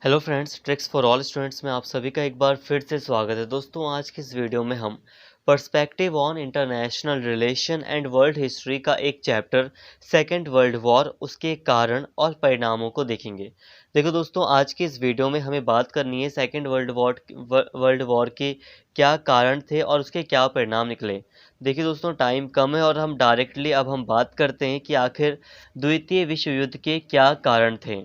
Hello friends, tricks for all students में आप सभी का एक बार फिर से स्वागत है। दोस्तों, आज की इस वीडियो में हम perspective on international relation and world history का एक चैप्टर सेकेंड वर्ल्ड वॉर, उसके कारण और परिणामों को देखेंगे। देखो दोस्तों, आज की इस वीडियो में हमें बात करनी है सेकेंड वर्ल्ड वॉर के क्या कारण थे और उसके क्या परिणाम निकले। देखिए दोस्तों, टाइम कम है और हम डायरेक्टली अब हम बात करते हैं कि आखिर द्वितीय विश्व युद्ध के क्या कारण थे।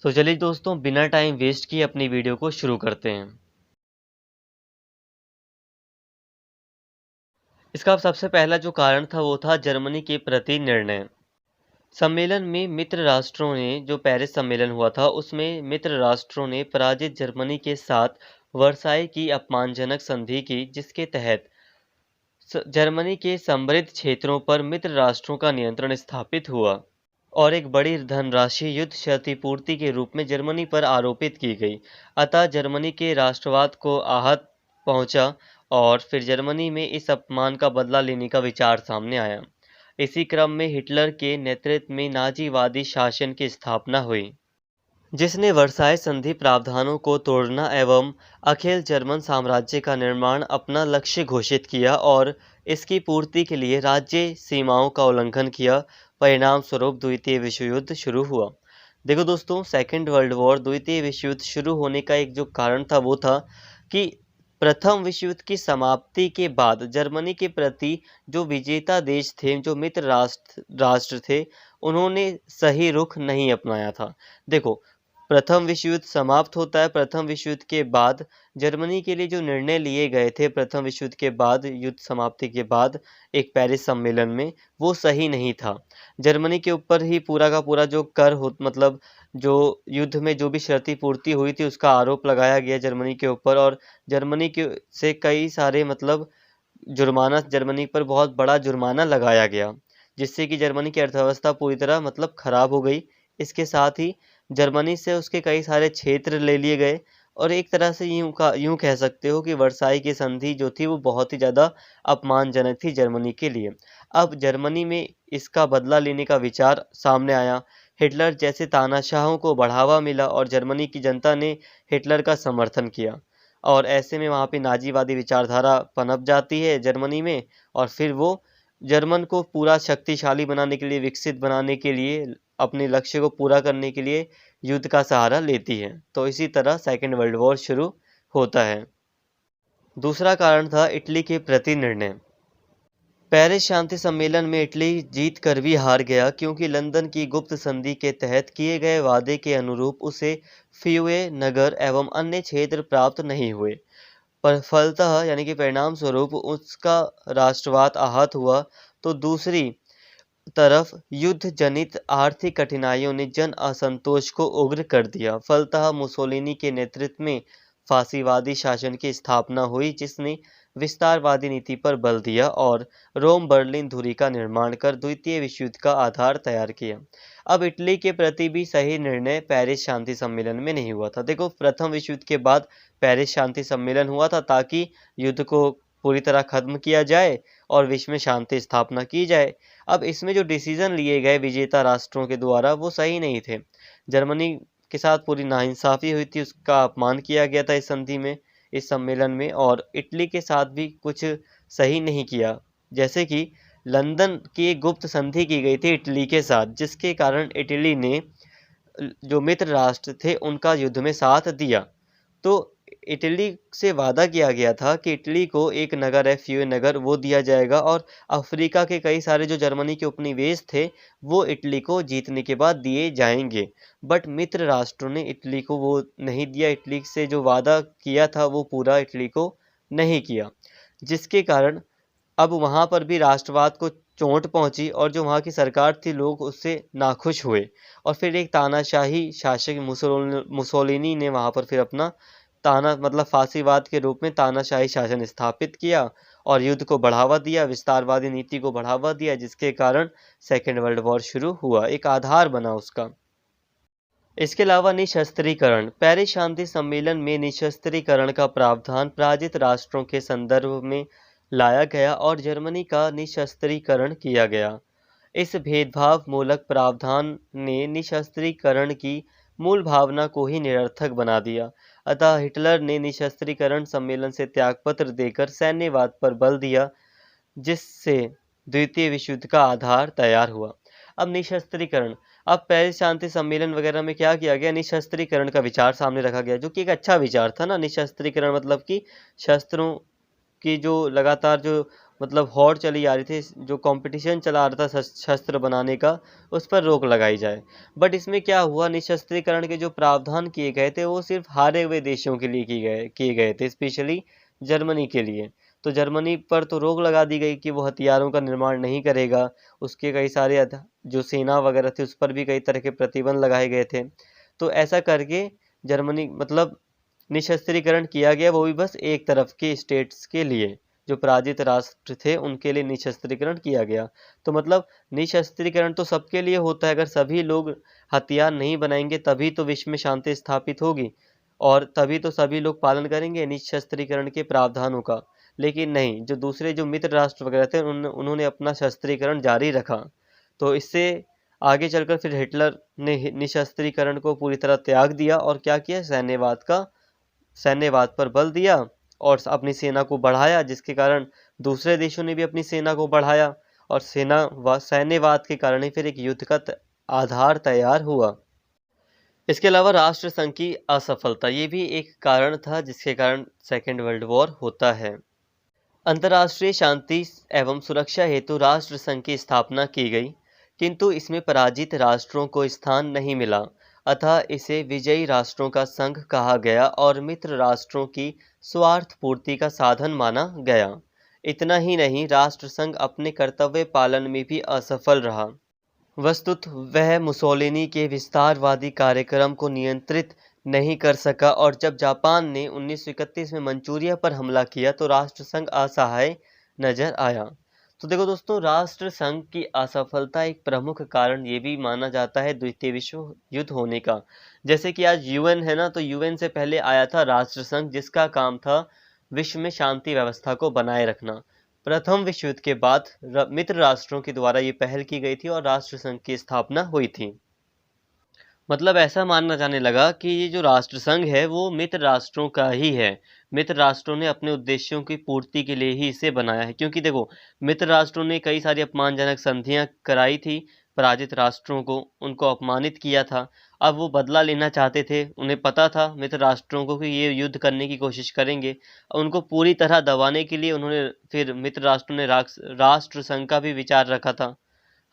तो चलिए दोस्तों, बिना टाइम वेस्ट किए अपनी वीडियो को शुरू करते हैं। इसका सबसे पहला जो कारण था वो था जर्मनी के प्रति निर्णय। सम्मेलन में मित्र राष्ट्रों ने, जो पेरिस सम्मेलन हुआ था उसमें मित्र राष्ट्रों ने पराजित जर्मनी के साथ वर्साई की अपमानजनक संधि की, जिसके तहत जर्मनी के समृद्ध क्षेत्रों पर मित्र राष्ट्रों का नियंत्रण स्थापित हुआ और एक बड़ी धनराशि युद्ध क्षतिपूर्ति के रूप में जर्मनी पर आरोपित की गई। अतः जर्मनी के राष्ट्रवाद को आहत पहुंचा और फिर जर्मनी में इस अपमान का बदला लेने का विचार सामने आया। इसी क्रम में हिटलर के नेतृत्व में नाजीवादी शासन की स्थापना हुई, जिसने वर्साई संधि प्रावधानों को तोड़ना एवं अखिल जर्मन साम्राज्य का निर्माण अपना लक्ष्य घोषित किया और इसकी पूर्ति के लिए राज्य सीमाओं का उल्लंघन किया। परिणाम स्वरूप द्वितीय विश्व युद्ध शुरू हुआ। देखो दोस्तों, सेकेंड वर्ल्ड वॉर, द्वितीय विश्व युद्ध शुरू होने का एक जो कारण था वो था कि प्रथम विश्व युद्ध की समाप्ति के बाद जर्मनी के प्रति जो विजेता देश थे, जो मित्र राष्ट्र थे, उन्होंने सही रुख नहीं अपनाया था। देखो, प्रथम विश्व युद्ध समाप्त होता है। प्रथम विश्व युद्ध के बाद जर्मनी के लिए जो निर्णय लिए गए थे प्रथम विश्व युद्ध के बाद, युद्ध समाप्ति के बाद एक पेरिस सम्मेलन में, वो सही नहीं था। जर्मनी के ऊपर ही पूरा का पूरा जो कर हो, मतलब जो युद्ध में जो भी क्षतिपूर्ति हुई थी उसका आरोप लगाया गया जर्मनी के ऊपर, और जर्मनी के से कई सारे जुर्माना, जर्मनी पर बहुत बड़ा जुर्माना लगाया गया, जिससे कि जर्मनी की अर्थव्यवस्था पूरी तरह खराब हो गई। इसके साथ ही जर्मनी से उसके कई सारे क्षेत्र ले लिए गए और एक तरह से यूं कह सकते हो कि वर्साई की संधि जो थी वो बहुत ही ज़्यादा अपमानजनक थी जर्मनी के लिए। अब जर्मनी में इसका बदला लेने का विचार सामने आया। हिटलर जैसे तानाशाहों को बढ़ावा मिला और जर्मनी की जनता ने हिटलर का समर्थन किया, और ऐसे में वहाँ पे नाजीवादी विचारधारा पनप जाती है जर्मनी में, और फिर वो जर्मन को पूरा शक्तिशाली बनाने के लिए, विकसित बनाने के लिए, अपने लक्ष्य को पूरा करने के लिए युद्ध का सहारा लेती है। तो इसी तरह सेकेंड वर्ल्ड वॉर शुरू होता है। दूसरा कारण था इटली के प्रति निर्णय। पेरिस शांति सम्मेलन में इटली जीत कर भी हार गया, क्योंकि लंदन की गुप्त संधि के तहत किए गए वादे के अनुरूप उसे फिउए नगर एवं अन्य क्षेत्र प्राप्त नहीं हुए। पर फलतः यानी कि परिणाम स्वरूप उसका राष्ट्रवाद आहत हुआ। तो दूसरी तरफ युद्ध जनित आर्थिक कठिनाइयों ने जन असंतोष को उग्र कर दिया। फलतः मुसोलिनी के नेतृत्व में फासीवादी शासन की स्थापना हुई, जिसने विस्तारवादी नीति पर बल दिया और रोम बर्लिन धुरी का निर्माण कर द्वितीय विश्व युद्ध का आधार तैयार किया। अब इटली के प्रति भी सही निर्णय पेरिस शांति सम्मेलन में नहीं हुआ था। देखो, प्रथम विश्व युद्ध के बाद पेरिस शांति सम्मेलन हुआ था ताकि युद्ध को पूरी तरह खत्म किया जाए और विश्व में शांति स्थापना की जाए। अब इसमें जो डिसीजन लिए गए विजेता राष्ट्रों के द्वारा वो सही नहीं थे। जर्मनी के साथ पूरी नाइंसाफी हुई थी, उसका अपमान किया गया था इस संधि में, इस सम्मेलन में, और इटली के साथ भी कुछ सही नहीं किया। जैसे कि लंदन की एक गुप्त संधि की गई थी इटली के साथ, जिसके कारण इटली ने जो मित्र राष्ट्र थे उनका युद्ध में साथ दिया। तो इटली से वादा किया गया था कि इटली को एक नगर है, फिउए नगर, वो दिया जाएगा, और अफ्रीका के कई सारे जो जर्मनी के उपनिवेश थे वो इटली को जीतने के बाद दिए जाएंगे। बट मित्र राष्ट्रों ने इटली को वो नहीं दिया। इटली से जो वादा किया था वो पूरा इटली को नहीं किया, जिसके कारण अब वहाँ पर भी राष्ट्रवाद को चोट पहुंची और जो वहाँ की सरकार थी, लोग उससे नाखुश हुए, और फिर एक तानाशाही शासक मुसोलिनी ने वहाँ पर फिर अपना फांसीवाद के रूप में तानाशाही शासन स्थापित किया और युद्ध को बढ़ावा दिया, विस्तारवादी नीति को बढ़ावा दिया, जिसके कारण सेकेंड वर्ल्ड वॉर शुरू हुआ, एक आधार बना उसका। इसके अलावा निशस्त्रीकरण। पेरिस शांति सम्मेलन में निशस्त्रीकरण का प्रावधान पराजित राष्ट्रों के संदर्भ में लाया गया और जर्मनी का निशस्त्रीकरण किया गया। इस भेदभाव मूलक प्रावधान ने निशस्त्रीकरण की मूल भावना को ही निरर्थक बना दिया। अतः हिटलर ने निशस्त्रीकरण सम्मेलन से त्यागपत्र देकर सैन्यवाद पर बल दिया, जिससे द्वितीय विश्व युद्ध का आधार तैयार हुआ। अब निशस्त्रीकरण, अब पेरिस शांति सम्मेलन वगैरह में क्या किया गया, निशस्त्रीकरण का विचार सामने रखा गया, जो कि एक अच्छा विचार था ना। निशस्त्रीकरण मतलब कि शस्त्रों की जो लगातार जो मतलब होड़ चली आ रही थी, जो कंपटीशन चला आ रहा था शस्त्र बनाने का, उस पर रोक लगाई जाए। बट इसमें क्या हुआ, निशस्त्रीकरण के जो प्रावधान किए गए थे वो सिर्फ हारे हुए देशों के लिए किए गए थे, स्पेशली जर्मनी के लिए। तो जर्मनी पर तो रोक लगा दी गई कि वो हथियारों का निर्माण नहीं करेगा। उसके कई सारे जो सेना वगैरह थी उस पर भी कई तरह के प्रतिबंध लगाए गए थे। तो ऐसा करके जर्मनी मतलब निशस्त्रीकरण किया गया, वो भी बस एक तरफ के स्टेट्स के लिए, जो पराजित राष्ट्र थे उनके लिए निशस्त्रीकरण किया गया। तो मतलब निशस्त्रीकरण तो सबके लिए होता है, अगर सभी लोग हथियार नहीं बनाएंगे तभी तो विश्व में शांति स्थापित होगी, और तभी तो सभी लोग पालन करेंगे निशस्त्रीकरण के प्रावधानों का। लेकिन नहीं, जो दूसरे जो मित्र राष्ट्र वगैरह थे उन्होंने अपना शस्त्रीकरण जारी रखा। तो इससे आगे चलकर फिर हिटलर ने निशस्त्रीकरण को पूरी तरह त्याग दिया और क्या किया, सैन्यवाद पर बल दिया और अपनी सेना को बढ़ाया, जिसके कारण दूसरे देशों ने भी अपनी सेना को बढ़ाया, और सैन्यवाद के कारण ही फिर एक युद्ध का आधार तैयार हुआ। इसके अलावा राष्ट्रसंघ की असफलता, ये भी एक कारण था जिसके कारण सेकेंड वर्ल्ड वॉर होता है। अंतर्राष्ट्रीय शांति एवं सुरक्षा हेतु राष्ट्रसंघ की स्थापना की गई, किंतु इसमें पराजित राष्ट्रों को स्थान नहीं मिला, अतः इसे विजयी राष्ट्रों का संघ कहा गया और मित्र राष्ट्रों की स्वार्थ पूर्ति का साधन माना गया। इतना ही नहीं, राष्ट्रसंघ अपने कर्तव्य पालन में भी असफल रहा। वस्तुतः वह मुसोलिनी के विस्तारवादी कार्यक्रम को नियंत्रित नहीं कर सका, और जब जापान ने 1931 में मंचूरिया पर हमला किया तो राष्ट्रसंघ असहाय नजर आया। तो देखो दोस्तों, राष्ट्रसंघ की असफलता एक प्रमुख कारण ये भी माना जाता है द्वितीय विश्व युद्ध होने का। जैसे कि आज यूएन है ना, तो यूएन से पहले आया था राष्ट्रसंघ, जिसका काम था विश्व में शांति व्यवस्था को बनाए रखना। प्रथम विश्व युद्ध के बाद मित्र राष्ट्रों के द्वारा ये पहल की गई थी और राष्ट्रसंघ की स्थापना हुई थी। मतलब ऐसा माना जाने लगा कि ये जो राष्ट्रसंघ है वो मित्र राष्ट्रों का ही है। मित्र राष्ट्रों ने अपने उद्देश्यों की पूर्ति के लिए ही इसे बनाया है, क्योंकि देखो मित्र राष्ट्रों ने कई सारी अपमानजनक संधियां कराई थी पराजित राष्ट्रों को, उनको अपमानित किया था। अब वो बदला लेना चाहते थे, उन्हें पता था मित्र राष्ट्रों को कि ये युद्ध करने की कोशिश करेंगे। उनको पूरी तरह दबाने के लिए उन्होंने फिर मित्र राष्ट्रों ने राष्ट्रसंघ का भी विचार रखा था।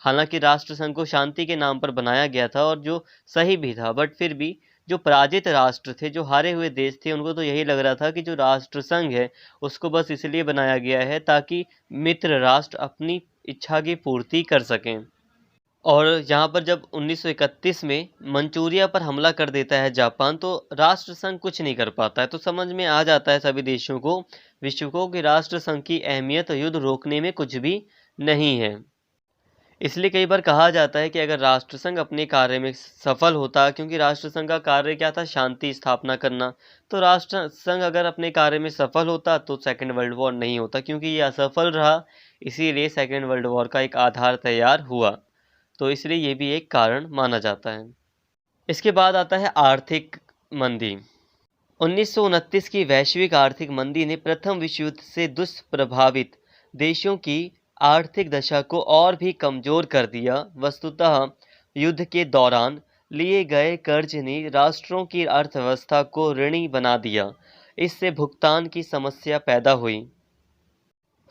हालांकि राष्ट्रसंघ को शांति के नाम पर बनाया गया था और जो सही भी था, बट फिर भी जो पराजित राष्ट्र थे, जो हारे हुए देश थे, उनको तो यही लग रहा था कि जो राष्ट्रसंघ है उसको बस इसलिए बनाया गया है ताकि मित्र राष्ट्र अपनी इच्छा की पूर्ति कर सकें। और यहाँ पर जब 1931 में मंचूरिया पर हमला कर देता है जापान, तो राष्ट्रसंघ कुछ नहीं कर पाता है। तो समझ में आ जाता है सभी देशों को, विश्व को, कि राष्ट्रसंघ की अहमियत युद्ध रोकने में कुछ भी नहीं है। इसलिए कई बार कहा जाता है कि अगर राष्ट्रसंघ अपने कार्य में सफल होता, क्योंकि राष्ट्रसंघ का कार्य क्या था, शांति स्थापना करना, तो राष्ट्रसंघ अगर अपने कार्य में सफल होता तो सेकेंड वर्ल्ड वॉर नहीं होता, क्योंकि ये असफल रहा, इसीलिए सेकेंड वर्ल्ड वॉर का एक आधार तैयार हुआ। तो इसलिए ये भी एक कारण माना जाता है। इसके बाद आता है आर्थिक मंदी। 1929 की वैश्विक आर्थिक मंदी ने प्रथम विश्व युद्ध से दुष्प्रभावित देशों की आर्थिक दशा को और भी कमजोर कर दिया। वस्तुतः युद्ध के दौरान लिए गए कर्ज ने राष्ट्रों की अर्थव्यवस्था को ऋणी बना दिया। इससे भुगतान की समस्या पैदा हुई।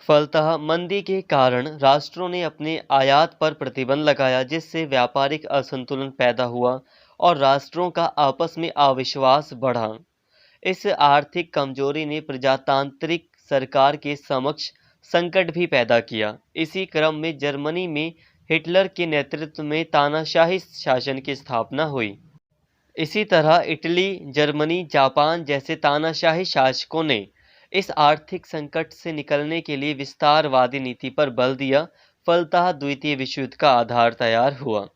फलतः मंदी के कारण राष्ट्रों ने अपने आयात पर प्रतिबंध लगाया, जिससे व्यापारिक असंतुलन पैदा हुआ और राष्ट्रों का आपस में अविश्वास बढ़ा। इस आर्थिक कमजोरी ने प्रजातांत्रिक सरकार के समक्ष संकट भी पैदा किया। इसी क्रम में जर्मनी में हिटलर के नेतृत्व में तानाशाही शासन की स्थापना हुई। इसी तरह इटली, जर्मनी, जापान जैसे तानाशाही शासकों ने इस आर्थिक संकट से निकलने के लिए विस्तारवादी नीति पर बल दिया। फलतः द्वितीय विश्व युद्ध का आधार तैयार हुआ।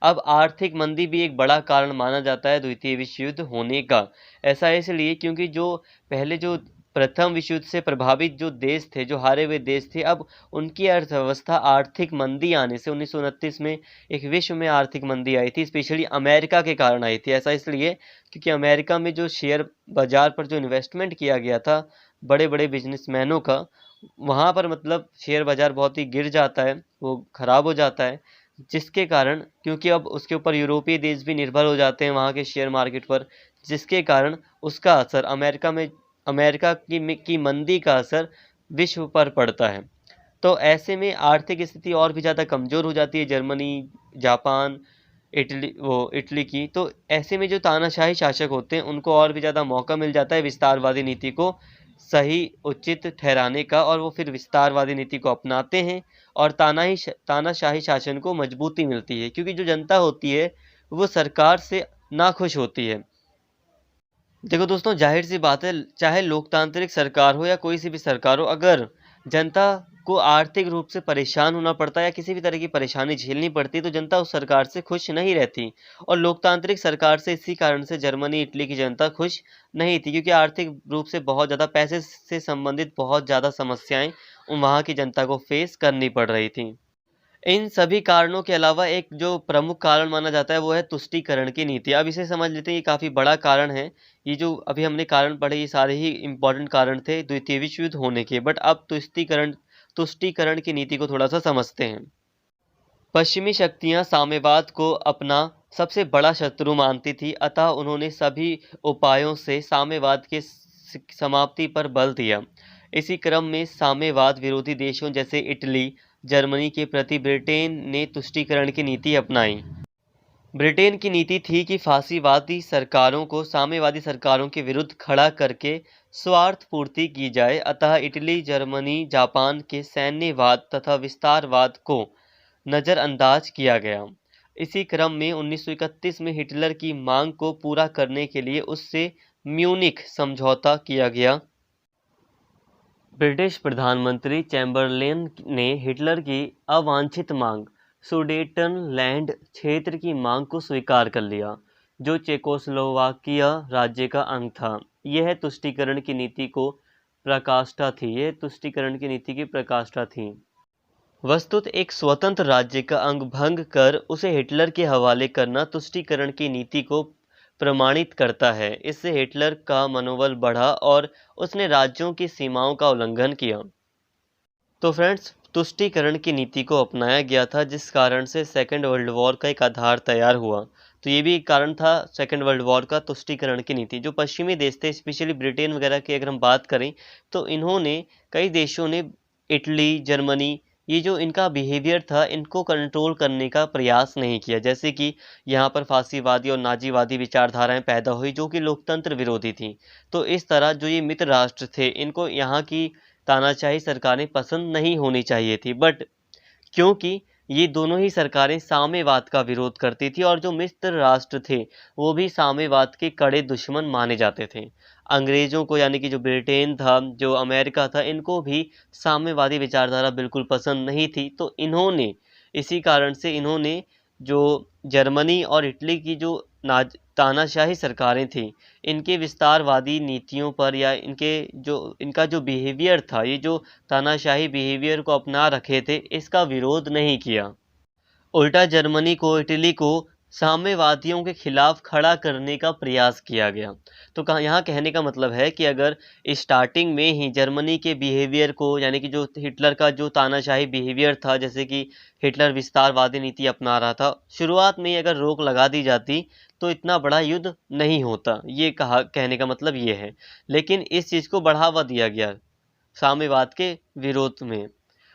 अब आर्थिक मंदी भी एक बड़ा कारण माना जाता है द्वितीय विश्व युद्ध होने का। ऐसा इसलिए क्योंकि जो पहले जो प्रथम विश्व युद्ध से प्रभावित जो देश थे, जो हारे हुए देश थे, अब उनकी अर्थव्यवस्था आर्थिक मंदी आने से 1929 में एक विश्व में आर्थिक मंदी आई थी, स्पेशली अमेरिका के कारण आई थी। ऐसा इसलिए क्योंकि अमेरिका में जो शेयर बाजार पर जो इन्वेस्टमेंट किया गया था बड़े बड़े बिजनेसमैनों का, वहाँ पर मतलब शेयर बाजार बहुत ही गिर जाता है, वो खराब हो जाता है, जिसके कारण, क्योंकि अब उसके ऊपर यूरोपीय देश भी निर्भर हो जाते हैं वहाँ के शेयर मार्केट पर, जिसके कारण उसका असर अमेरिका की मंदी का असर विश्व पर पड़ता है। तो ऐसे में आर्थिक स्थिति और भी ज़्यादा कमज़ोर हो जाती है जर्मनी, जापान, इटली की। तो ऐसे में जो तानाशाही शासक होते हैं उनको और भी ज़्यादा मौका मिल जाता है विस्तारवादी नीति को सही उचित ठहराने का, और वो फिर विस्तारवादी नीति को अपनाते हैं और तानाशाही शासन को मजबूती मिलती है, क्योंकि जो जनता होती है वो सरकार से नाखुश होती है। देखो दोस्तों, जाहिर सी बात है, चाहे लोकतांत्रिक सरकार हो या कोई सी भी सरकार हो, अगर जनता को आर्थिक रूप से परेशान होना पड़ता है या किसी भी तरह की परेशानी झेलनी पड़ती है तो जनता उस सरकार से खुश नहीं रहती। और लोकतांत्रिक सरकार से इसी कारण से जर्मनी, इटली की जनता खुश नहीं थी, क्योंकि आर्थिक रूप से बहुत ज़्यादा पैसे से संबंधित बहुत ज़्यादा समस्याएं वहाँ की जनता को फेस करनी पड़ रही थी। इन सभी कारणों के अलावा एक जो प्रमुख कारण माना जाता है वो है तुष्टीकरण की नीति। अब इसे समझ लेते हैं, ये काफ़ी बड़ा कारण है। ये जो अभी हमने कारण पढ़े ये सारे ही इम्पोर्टेंट कारण थे द्वितीय विश्व युद्ध होने के। बट अब तुष्टीकरण की नीति को थोड़ा सा समझते हैं। पश्चिमी शक्तियां साम्यवाद को अपना सबसे बड़ा शत्रु मानती थी, अतः उन्होंने सभी उपायों से साम्यवाद के समाप्ति पर बल दिया। इसी क्रम में साम्यवाद विरोधी देशों जैसे इटली, जर्मनी के प्रति ब्रिटेन ने तुष्टीकरण की नीति अपनाई। ब्रिटेन की नीति थी कि फासीवादी सरकारों को साम्यवादी सरकारों के विरुद्ध खड़ा करके स्वार्थ पूर्ति की जाए, अतः इटली, जर्मनी, जापान के सैन्यवाद तथा विस्तारवाद को नज़रअंदाज किया गया। इसी क्रम में 1931 में हिटलर की मांग को पूरा करने के लिए उससे म्यूनिख समझौता किया गया। ब्रिटिश प्रधानमंत्री चैम्बरलेन ने हिटलर की अवांछित मांग, सुडेटनलैंड क्षेत्र की मांग को स्वीकार कर लिया, जो चेकोस्लोवाकिया राज्य का अंग था। यह तुष्टीकरण की नीति की प्रकाष्ठा थी। वस्तुत एक स्वतंत्र राज्य का अंग भंग कर उसे हिटलर के हवाले करना तुष्टीकरण की नीति को प्रमाणित करता है। इससे हिटलर का मनोबल बढ़ा और उसने राज्यों की सीमाओं का उल्लंघन किया। तो फ्रेंड्स, तुष्टीकरण की नीति को अपनाया गया था, जिस कारण से सेकेंड वर्ल्ड वॉर का एक आधार तैयार हुआ। तो ये भी एक कारण था सेकेंड वर्ल्ड वॉर का, तुष्टीकरण की नीति। जो पश्चिमी देश थे, स्पेशली ब्रिटेन वगैरह की अगर हम बात करें, तो इन्होंने, कई देशों ने, इटली, जर्मनी, ये जो इनका बिहेवियर था इनको कंट्रोल करने का प्रयास नहीं किया। जैसे कि यहाँ पर फासीवादी और नाजीवादी विचारधाराएं पैदा हुई जो कि लोकतंत्र विरोधी थी। तो इस तरह जो ये मित्र राष्ट्र थे इनको यहाँ की तानाशाही सरकारें पसंद नहीं होनी चाहिए थी। बट क्योंकि ये दोनों ही सरकारें साम्यवाद का विरोध करती थी और जो मित्र राष्ट्र थे वो भी साम्यवाद के कड़े दुश्मन माने जाते थे। अंग्रेजों को, यानी कि जो ब्रिटेन था, जो अमेरिका था, इनको भी साम्यवादी विचारधारा बिल्कुल पसंद नहीं थी। तो इन्होंने, इसी कारण से इन्होंने जो जर्मनी और इटली की जो तानाशाही सरकारें थीं, इनके विस्तारवादी नीतियों पर या इनका जो बिहेवियर था, ये जो तानाशाही बिहेवियर को अपना रखे थे, इसका विरोध नहीं किया। उल्टा जर्मनी को, इटली को साम्यवादियों के खिलाफ खड़ा करने का प्रयास किया गया। तो यहाँ कहने का मतलब है कि अगर स्टार्टिंग में ही जर्मनी के बिहेवियर को, यानी कि जो हिटलर का जो तानाशाही बिहेवियर था, जैसे कि हिटलर विस्तारवादी नीति अपना रहा था, शुरुआत में ही अगर रोक लगा दी जाती तो इतना बड़ा युद्ध नहीं होता। ये कहने का मतलब ये है। लेकिन इस चीज़ को बढ़ावा दिया गया साम्यवाद के विरोध में।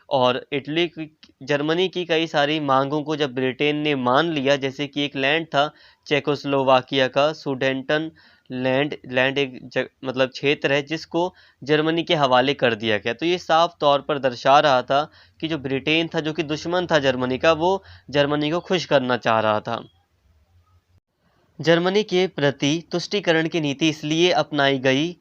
और जर्मनी की कई सारी मांगों को जब ब्रिटेन ने मान लिया, जैसे कि एक लैंड था चेकोस्लोवाकिया का, सुडेटन लैंड एक मतलब क्षेत्र है जिसको जर्मनी के हवाले कर दिया गया। तो ये साफ तौर पर दर्शा रहा था कि जो ब्रिटेन था, जो कि दुश्मन था जर्मनी का, वो जर्मनी को खुश करना चाह रहा था। जर्मनी के प्रति तुष्टीकरण की नीति इसलिए अपनाई गई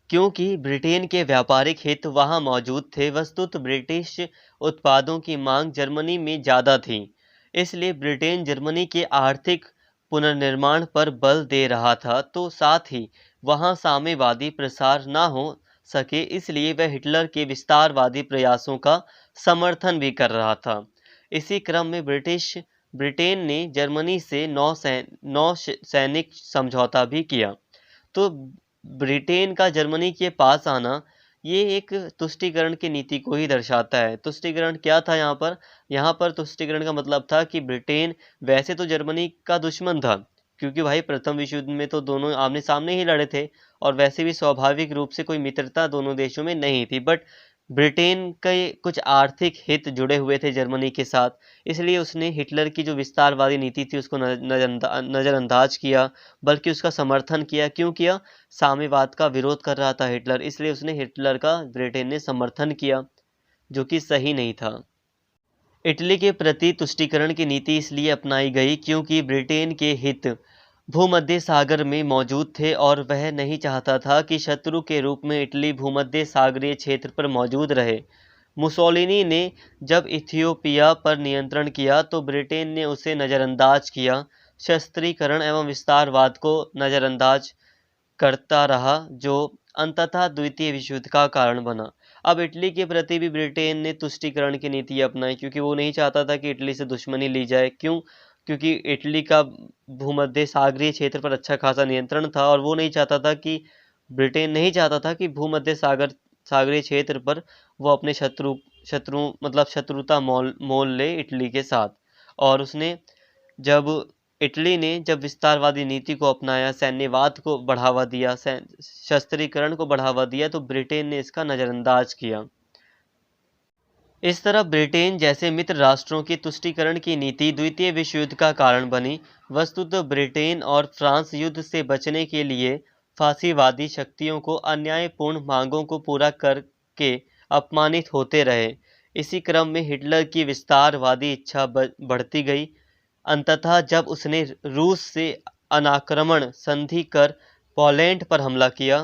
क्योंकि ब्रिटेन के व्यापारिक हित वहां मौजूद थे। वस्तुत ब्रिटिश उत्पादों की मांग जर्मनी में ज़्यादा थी, इसलिए ब्रिटेन जर्मनी के आर्थिक पुनर्निर्माण पर बल दे रहा था, तो साथ ही वहां साम्यवादी प्रसार न हो सके, इसलिए वह हिटलर के विस्तारवादी प्रयासों का समर्थन भी कर रहा था। इसी क्रम में ब्रिटेन ने जर्मनी से नौ सैनिक समझौता भी किया। तो ब्रिटेन का जर्मनी के पास आना ये एक तुष्टीकरण की नीति को ही दर्शाता है। तुष्टीकरण क्या था यहाँ पर? यहाँ पर तुष्टीकरण का मतलब था कि ब्रिटेन वैसे तो जर्मनी का दुश्मन था, क्योंकि भाई प्रथम विश्व युद्ध में तो दोनों आमने सामने ही लड़े थे, और वैसे भी स्वाभाविक रूप से कोई मित्रता दोनों देशों में नहीं थी। बट ब्रिटेन के कुछ आर्थिक हित जुड़े हुए थे जर्मनी के साथ, इसलिए उसने हिटलर की जो विस्तारवादी नीति थी उसको नज़रअंदाज किया, बल्कि उसका समर्थन किया। क्यों किया? साम्यवाद का विरोध कर रहा था हिटलर, इसलिए उसने हिटलर का ब्रिटेन ने समर्थन किया, जो कि सही नहीं था। इटली के प्रति तुष्टीकरण की नीति इसलिए अपनाई गई क्योंकि ब्रिटेन के हित भूमध्य सागर में मौजूद थे, और वह नहीं चाहता था कि शत्रु के रूप में इटली भूमध्य सागरीय क्षेत्र पर मौजूद रहे। मुसोलिनी ने जब इथियोपिया पर नियंत्रण किया तो ब्रिटेन ने उसे नज़रअंदाज किया, शस्त्रीकरण एवं विस्तारवाद को नज़रअंदाज करता रहा, जो अंततः द्वितीय विश्व युद्ध का कारण बना। अब इटली के प्रति भी ब्रिटेन ने तुष्टीकरण की नीति अपनाई, क्योंकि वो नहीं चाहता था कि इटली से दुश्मनी ली जाए। क्यों? क्योंकि इटली का भूमध्य सागरीय क्षेत्र पर अच्छा खासा नियंत्रण था, और वो नहीं चाहता था कि ब्रिटेन नहीं चाहता था कि भूमध्य सागरीय क्षेत्र पर वो अपने शत्रुता मोल ले इटली के साथ। और उसने इटली ने जब विस्तारवादी नीति को अपनाया, सैन्यवाद को बढ़ावा दिया, शस्त्रीकरण को बढ़ावा दिया, तो ब्रिटेन ने इसका नज़रअंदाज किया। इस तरह ब्रिटेन जैसे मित्र राष्ट्रों की तुष्टीकरण की नीति द्वितीय विश्व युद्ध का कारण बनी। वस्तुतः ब्रिटेन और फ्रांस युद्ध से बचने के लिए फासीवादी शक्तियों को अन्यायपूर्ण मांगों को पूरा करके अपमानित होते रहे। इसी क्रम में हिटलर की विस्तारवादी इच्छा बढ़ती गई। अंततः जब उसने रूस से अनाक्रमण संधि कर पोलैंड पर हमला किया,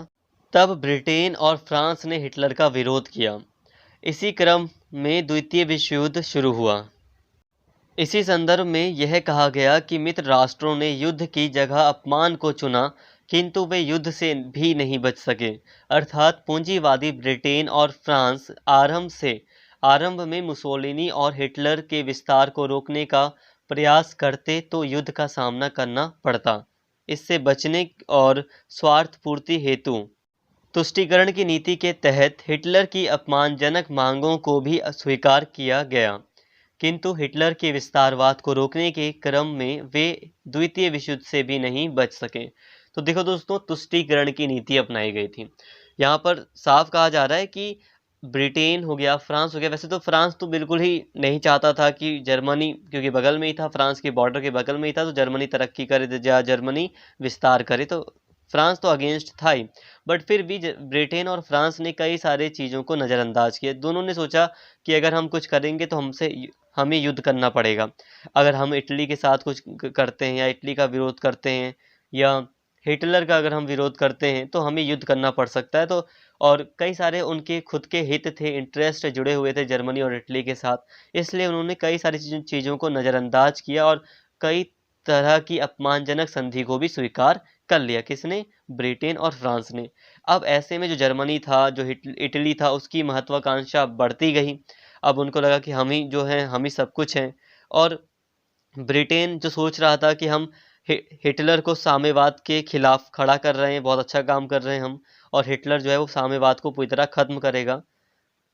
तब ब्रिटेन और फ्रांस ने हिटलर का विरोध किया। इसी क्रम में द्वितीय विश्व युद्ध शुरू हुआ। इसी संदर्भ में यह कहा गया कि मित्र राष्ट्रों ने युद्ध की जगह अपमान को चुना, किंतु वे युद्ध से भी नहीं बच सके। अर्थात पूंजीवादी ब्रिटेन और फ्रांस आरंभ में मुसोलिनी और हिटलर के विस्तार को रोकने का प्रयास करते तो युद्ध का सामना करना पड़ता। इससे बचने और स्वार्थ पूर्ति हेतु तुष्टीकरण की नीति के तहत हिटलर की अपमानजनक मांगों को भी अस्वीकार किया गया, किंतु हिटलर के विस्तारवाद को रोकने के क्रम में वे द्वितीय विश्व युद्ध से भी नहीं बच सके। तो देखो दोस्तों, तुष्टीकरण की नीति अपनाई गई थी। यहाँ पर साफ कहा जा रहा है कि ब्रिटेन हो गया, फ्रांस हो गया। वैसे तो फ्रांस तो बिल्कुल ही नहीं चाहता था कि जर्मनी, क्योंकि बगल में ही था, फ्रांस के बॉर्डर के बगल में ही था, तो जर्मनी तरक्की करे या जर्मनी विस्तार करे, तो फ्रांस तो अगेंस्ट था ही। बट फिर भी ब्रिटेन और फ्रांस ने कई सारे चीज़ों को नज़रअंदाज किया। दोनों ने सोचा कि अगर हम कुछ करेंगे तो हमें युद्ध करना पड़ेगा। अगर हम इटली के साथ कुछ करते हैं, या इटली का विरोध करते हैं, या हिटलर का अगर हम विरोध करते हैं, तो हमें युद्ध करना पड़ सकता है। तो और कई सारे उनके खुद के हित थे, इंटरेस्ट जुड़े हुए थे जर्मनी और इटली के साथ, इसलिए उन्होंने कई सारी चीज़ों को नज़रअंदाज किया और कई तरह की अपमानजनक संधि को भी स्वीकार कर लिया। किसने? ब्रिटेन और फ्रांस ने। अब ऐसे में जो जर्मनी था, जो इटली था, उसकी महत्वाकांक्षा बढ़ती गई। अब उनको लगा कि हम ही जो हैं, हम ही सब कुछ हैं। और ब्रिटेन जो सोच रहा था कि हम हिटलर को साम्यवाद के खिलाफ खड़ा कर रहे हैं, बहुत अच्छा काम कर रहे हैं हम, और हिटलर जो है वो साम्यवाद को पूरी तरह खत्म करेगा।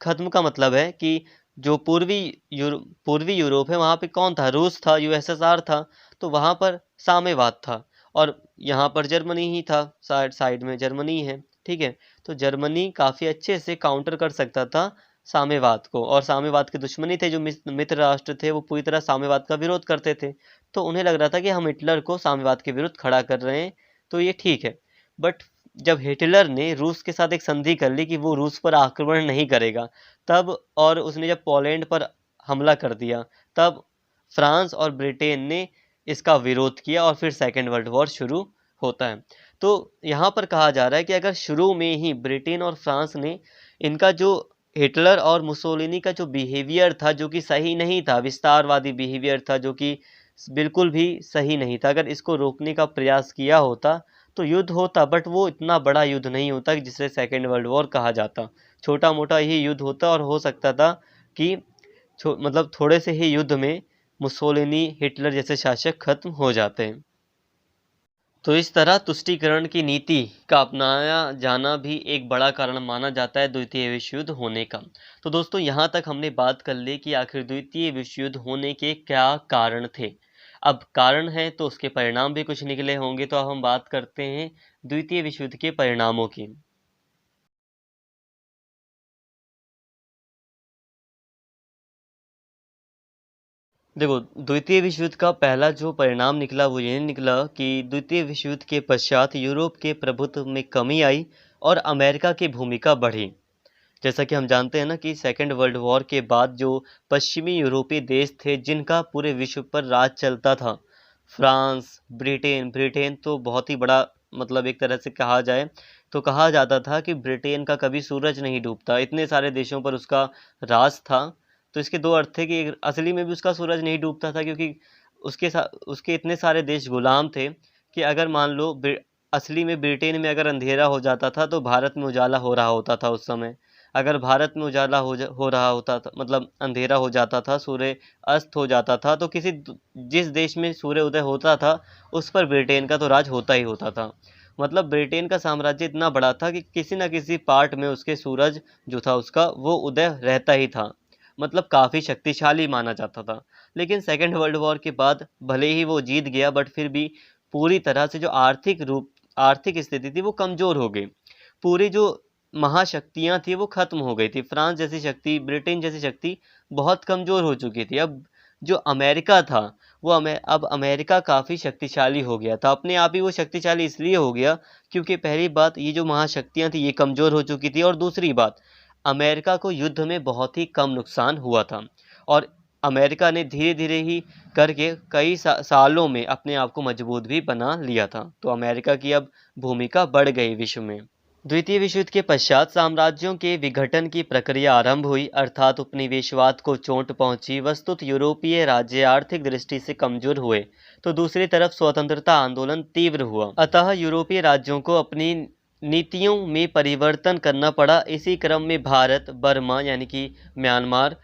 खत्म का मतलब है कि जो पूर्वी यूरोप है, वहाँ पे कौन था? रूस था, यूएसएसआर था, तो वहाँ पर साम्यवाद था, और यहाँ पर जर्मनी ही था, साइड में जर्मनी है, ठीक है। तो जर्मनी काफ़ी अच्छे से काउंटर कर सकता था साम्यवाद को, और साम्यवाद के दुश्मनी थे जो मित्र राष्ट्र थे, वो पूरी तरह साम्यवाद का विरोध करते थे। तो उन्हें लग रहा था कि हम हिटलर को साम्यवाद के विरुद्ध खड़ा कर रहे हैं, तो ये ठीक है। बट जब हिटलर ने रूस के साथ एक संधि कर ली कि वो रूस पर आक्रमण नहीं करेगा, तब, और उसने जब पोलैंड पर हमला कर दिया, तब फ्रांस और ब्रिटेन ने इसका विरोध किया, और फिर सेकेंड वर्ल्ड वॉर शुरू होता है। तो यहाँ पर कहा जा रहा है कि अगर शुरू में ही ब्रिटेन और फ्रांस ने इनका जो हिटलर और मुसोलिनी का जो बिहेवियर था, जो कि सही नहीं था, विस्तारवादी बिहेवियर था, जो कि बिल्कुल भी सही नहीं था। अगर इसको रोकने का प्रयास किया होता तो युद्ध होता, बट वो इतना बड़ा युद्ध नहीं होता कि जिसे सेकेंड वर्ल्ड वॉर कहा जाता। छोटा मोटा ही युद्ध होता और हो सकता था कि मतलब थोड़े से ही युद्ध में मुसोलिनी, हिटलर जैसे शासक खत्म हो जाते हैं। तो इस तरह तुष्टीकरण की नीति का अपनाया जाना भी एक बड़ा कारण माना जाता है द्वितीय विश्व युद्ध होने का। तो दोस्तों, यहाँ तक हमने बात कर ली कि आखिर द्वितीय विश्व युद्ध होने के क्या कारण थे। अब कारण है तो उसके परिणाम भी कुछ निकले होंगे, तो अब हम बात करते हैं द्वितीय विश्व युद्ध के परिणामों की। देखो, द्वितीय विश्व युद्ध का पहला जो परिणाम निकला वो ये निकला कि द्वितीय विश्व युद्ध के पश्चात यूरोप के प्रभुत्व में कमी आई और अमेरिका की भूमिका बढ़ी। जैसा कि हम जानते हैं ना कि सेकेंड वर्ल्ड वॉर के बाद जो पश्चिमी यूरोपीय देश थे जिनका पूरे विश्व पर राज चलता था, फ्रांस, ब्रिटेन ब्रिटेन तो बहुत ही बड़ा, मतलब एक तरह से कहा जाए तो कहा जाता था कि ब्रिटेन का कभी सूरज नहीं डूबता, इतने सारे देशों पर उसका राज था। तो इसके दो अर्थ थे कि असली में भी उसका सूरज नहीं डूबता था, क्योंकि उसके इतने सारे देश गुलाम थे कि अगर मान लो असली में ब्रिटेन में अगर अंधेरा हो जाता था तो भारत में उजाला हो रहा होता था उस समय। अगर भारत में उजाला हो रहा होता था, मतलब अंधेरा हो जाता था, सूर्य अस्त हो जाता था, तो जिस देश में सूर्य उदय होता था उस पर ब्रिटेन का तो राज होता ही होता था। मतलब ब्रिटेन का साम्राज्य इतना बड़ा था कि किसी न किसी पार्ट में उसके सूरज जो था उसका वो उदय रहता ही था। मतलब काफ़ी शक्तिशाली माना जाता था। लेकिन सेकेंड वर्ल्ड वॉर के बाद भले ही वो जीत गया, बट फिर भी पूरी तरह से जो आर्थिक स्थिति थी वो कमज़ोर हो गई। पूरी जो महाशक्तियाँ थी वो ख़त्म हो गई थी। फ्रांस जैसी शक्ति, ब्रिटेन जैसी शक्ति बहुत कमज़ोर हो चुकी थी। अब जो अमेरिका था वो अब अमेरिका काफ़ी शक्तिशाली हो गया था। अपने आप ही वो शक्तिशाली इसलिए हो गया क्योंकि पहली बात, ये जो महाशक्तियाँ थी ये कमज़ोर हो चुकी थी, और दूसरी बात, अमेरिका को युद्ध में बहुत ही कम नुकसान हुआ था। और अमेरिका ने धीरे धीरे ही करके कई सालों में अपने आप को मजबूत भी बना लिया था। तो अमेरिका की अब भूमिका बढ़ गई विश्व में। द्वितीय विश्व युद्ध के पश्चात साम्राज्यों के विघटन की प्रक्रिया आरंभ हुई, अर्थात उपनिवेशवाद को चोट पहुंची। वस्तुत यूरोपीय राज्य आर्थिक दृष्टि से कमजोर हुए, तो दूसरी तरफ स्वतंत्रता आंदोलन तीव्र हुआ। अतः यूरोपीय राज्यों को अपनी नीतियों में परिवर्तन करना पड़ा। इसी क्रम में भारत, बर्मा यानी कि म्यांमार,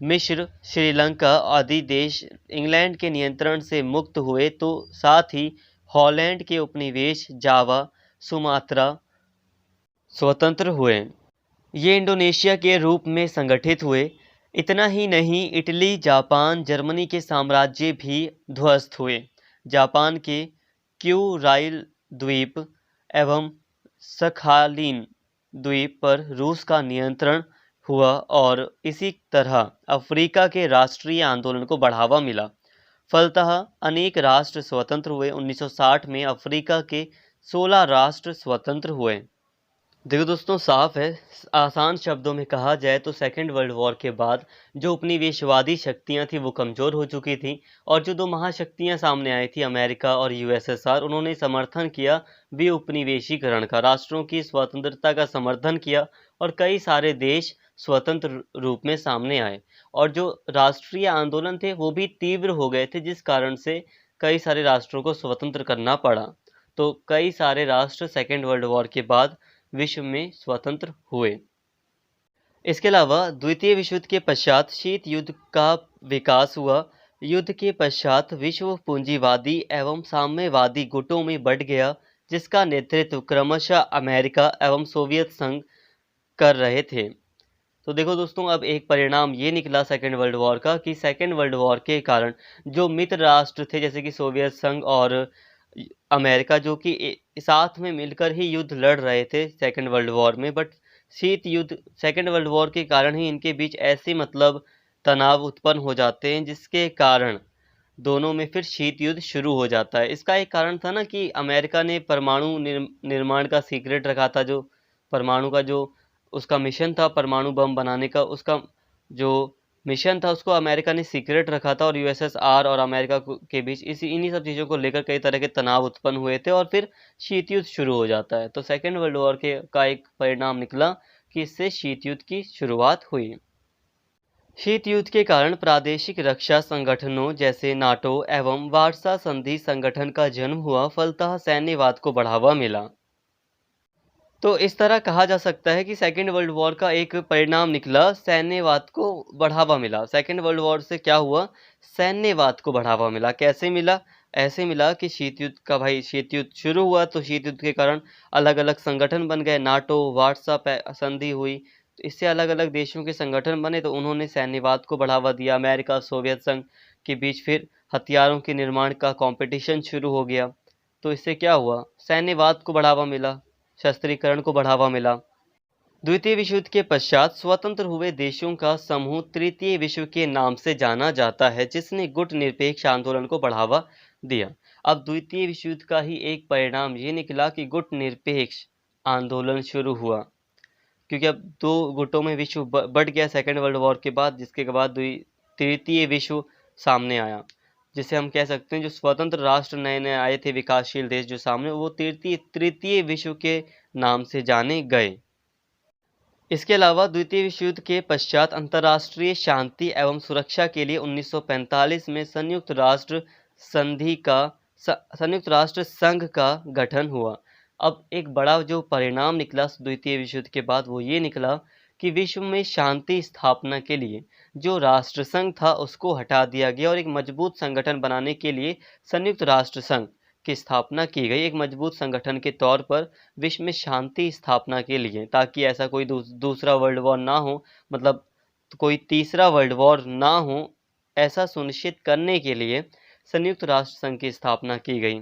मिस्र, श्रीलंका आदि देश इंग्लैंड के नियंत्रण से मुक्त हुए, तो साथ ही हॉलैंड के उपनिवेश जावा, सुमात्रा स्वतंत्र हुए। ये इंडोनेशिया के रूप में संगठित हुए। इतना ही नहीं, इटली, जापान, जर्मनी के साम्राज्य भी ध्वस्त हुए। जापान के क्यूराइल द्वीप एवं सखालिन द्वीप पर रूस का नियंत्रण हुआ, और इसी तरह अफ्रीका के राष्ट्रीय आंदोलन को बढ़ावा मिला। फलतः अनेक राष्ट्र स्वतंत्र हुए। 1960 में अफ्रीका के 16 राष्ट्र स्वतंत्र हुए। देखो दोस्तों, साफ है, आसान शब्दों में कहा जाए तो सेकेंड वर्ल्ड वॉर के बाद जो उपनिवेशवादी शक्तियां थी वो कमज़ोर हो चुकी थी, और जो दो महाशक्तियां सामने आई थी, अमेरिका और यूएसएसआर, उन्होंने समर्थन किया वे उपनिवेशीकरण का, राष्ट्रों की स्वतंत्रता का समर्थन किया, और कई सारे देश स्वतंत्र रूप में सामने आए। और जो राष्ट्रीय आंदोलन थे वो भी तीव्र हो गए थे, जिस कारण से कई सारे राष्ट्रों को स्वतंत्र करना पड़ा। तो कई सारे राष्ट्र सेकेंड वर्ल्ड वॉर के बाद विश्व में स्वतंत्र हुए। इसके अलावा द्वितीय विश्व युद्ध के पश्चात शीत युद्ध का विकास हुआ। युद्ध के पश्चात विश्व पूंजीवादी एवं साम्यवादी गुटों में बढ़ गया, जिसका नेतृत्व क्रमशः अमेरिका एवं सोवियत संघ कर रहे थे। तो देखो दोस्तों, अब एक परिणाम ये निकला सेकेंड वर्ल्ड वॉर का कि सेकेंड वर्ल्ड वॉर के कारण जो मित्र राष्ट्र थे, जैसे कि सोवियत संघ और अमेरिका, जो कि साथ में मिलकर ही युद्ध लड़ रहे थे सेकेंड वर्ल्ड वॉर में, बट शीत युद्ध, सेकेंड वर्ल्ड वॉर के कारण ही इनके बीच ऐसे मतलब तनाव उत्पन्न हो जाते हैं, जिसके कारण दोनों में फिर शीत युद्ध शुरू हो जाता है। इसका एक कारण था ना कि अमेरिका ने परमाणु निर्माण का सीक्रेट रखा था। जो परमाणु का जो उसका मिशन था, परमाणु बम बनाने का, उसका जो मिशन था उसको अमेरिका ने सीक्रेट रखा था, और यूएसएसआर और अमेरिका के बीच इन्हीं सब चीज़ों को लेकर कई तरह के तनाव उत्पन्न हुए थे, और फिर शीत युद्ध शुरू हो जाता है। तो सेकेंड वर्ल्ड वॉर का एक परिणाम निकला कि इससे शीत युद्ध की शुरुआत हुई। शीत युद्ध के कारण प्रादेशिक रक्षा संगठनों जैसे नाटो एवं वार्सा संधि संगठन का जन्म हुआ, फलतः सैन्यवाद को बढ़ावा मिला। तो इस तरह कहा जा सकता है कि सेकेंड वर्ल्ड वॉर का एक परिणाम निकला, सैन्यवाद को बढ़ावा मिला। सेकेंड वर्ल्ड वॉर से क्या हुआ? सैन्यवाद को बढ़ावा मिला। कैसे मिला? ऐसे मिला कि शीत युद्ध शुरू हुआ, तो शीत युद्ध के कारण अलग अलग संगठन बन गए, नाटो वार्सा संधि हुई, तो इससे अलग अलग देशों के संगठन बने, तो उन्होंने सैन्यवाद को बढ़ावा दिया। अमेरिका सोवियत संघ के बीच फिर हथियारों के निर्माण का कंपटीशन शुरू हो गया, तो इससे क्या हुआ? सैन्यवाद को बढ़ावा मिला, शस्त्रीकरण को बढ़ावा मिला। द्वितीय विश्व युद्ध के पश्चात स्वतंत्र हुए देशों का समूह तृतीय विश्व के नाम से जाना जाता है, जिसने गुट निरपेक्ष आंदोलन को बढ़ावा दिया। अब द्वितीय विश्व युद्ध का ही एक परिणाम ये निकला कि गुट निरपेक्ष आंदोलन शुरू हुआ, क्योंकि अब दो गुटों में विश्व बढ़ गया सेकेंड वर्ल्ड वॉर के बाद, जिसके बाद तृतीय विश्व सामने आया, जिसे हम कह सकते हैं जो स्वतंत्र राष्ट्र नए नए आए थे, विकासशील देश जो सामने, वो तृतीय विश्व के नाम से जाने गए। इसके अलावा द्वितीय विश्व युद्ध के पश्चात अंतर्राष्ट्रीय शांति एवं सुरक्षा के लिए 1945 में संयुक्त राष्ट्र संघ का गठन हुआ। अब एक बड़ा जो परिणाम निकला द्वितीय विश्व युद्ध के बाद वो ये निकला कि विश्व में शांति स्थापना के लिए जो राष्ट्र संघ था उसको हटा दिया गया और एक मजबूत संगठन बनाने के लिए संयुक्त राष्ट्र संघ की स्थापना की गई, एक मजबूत संगठन के तौर पर विश्व में शांति स्थापना के लिए, ताकि ऐसा कोई दूसरा वर्ल्ड वॉर ना हो, मतलब कोई तीसरा वर्ल्ड वॉर ना हो, ऐसा सुनिश्चित करने के लिए संयुक्त राष्ट्र संघ की स्थापना की गई।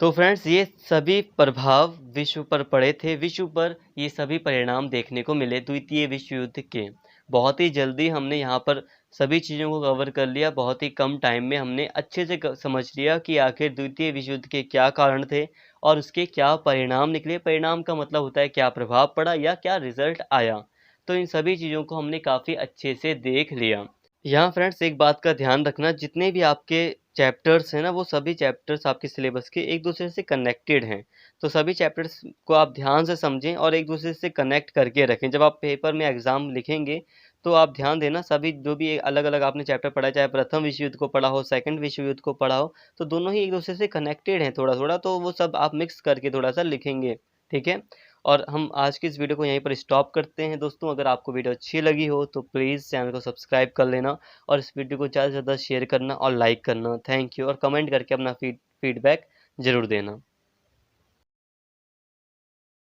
तो फ्रेंड्स, ये सभी प्रभाव विश्व पर पड़े थे, विश्व पर ये सभी परिणाम देखने को मिले द्वितीय विश्व युद्ध के। बहुत ही जल्दी हमने यहाँ पर सभी चीज़ों को कवर कर लिया, बहुत ही कम टाइम में हमने अच्छे से समझ लिया कि आखिर द्वितीय विश्व युद्ध के क्या कारण थे और उसके क्या परिणाम निकले। परिणाम का मतलब होता है क्या प्रभाव पड़ा या क्या रिजल्ट आया। तो इन सभी चीज़ों को हमने काफ़ी अच्छे से देख लिया। यहाँ फ्रेंड्स एक बात का ध्यान रखना, जितने भी आपके चैप्टर्स हैं ना, वो सभी चैप्टर्स आपके सिलेबस के एक दूसरे से कनेक्टेड हैं। तो सभी चैप्टर्स को आप ध्यान से समझें और एक दूसरे से कनेक्ट करके रखें। जब आप पेपर में एग्ज़ाम लिखेंगे तो आप ध्यान देना, सभी जो भी अलग अलग आपने चैप्टर पढ़ा है, चाहे प्रथम विश्व युद्ध को पढ़ा हो, सेकंड विश्व युद्ध को पढ़ा हो, तो दोनों ही एक दूसरे से कनेक्टेड हैं थोड़ा थोड़ा, तो वो सब आप मिक्स करके थोड़ा सा लिखेंगे, ठीक है। और हम आज की इस वीडियो को यहीं पर स्टॉप करते हैं दोस्तों। अगर आपको वीडियो अच्छी लगी हो तो प्लीज़ चैनल को सब्सक्राइब कर लेना और इस वीडियो को ज़्यादा से ज़्यादा शेयर करना और लाइक करना। थैंक यू, और कमेंट करके अपना फीडबैक ज़रूर देना।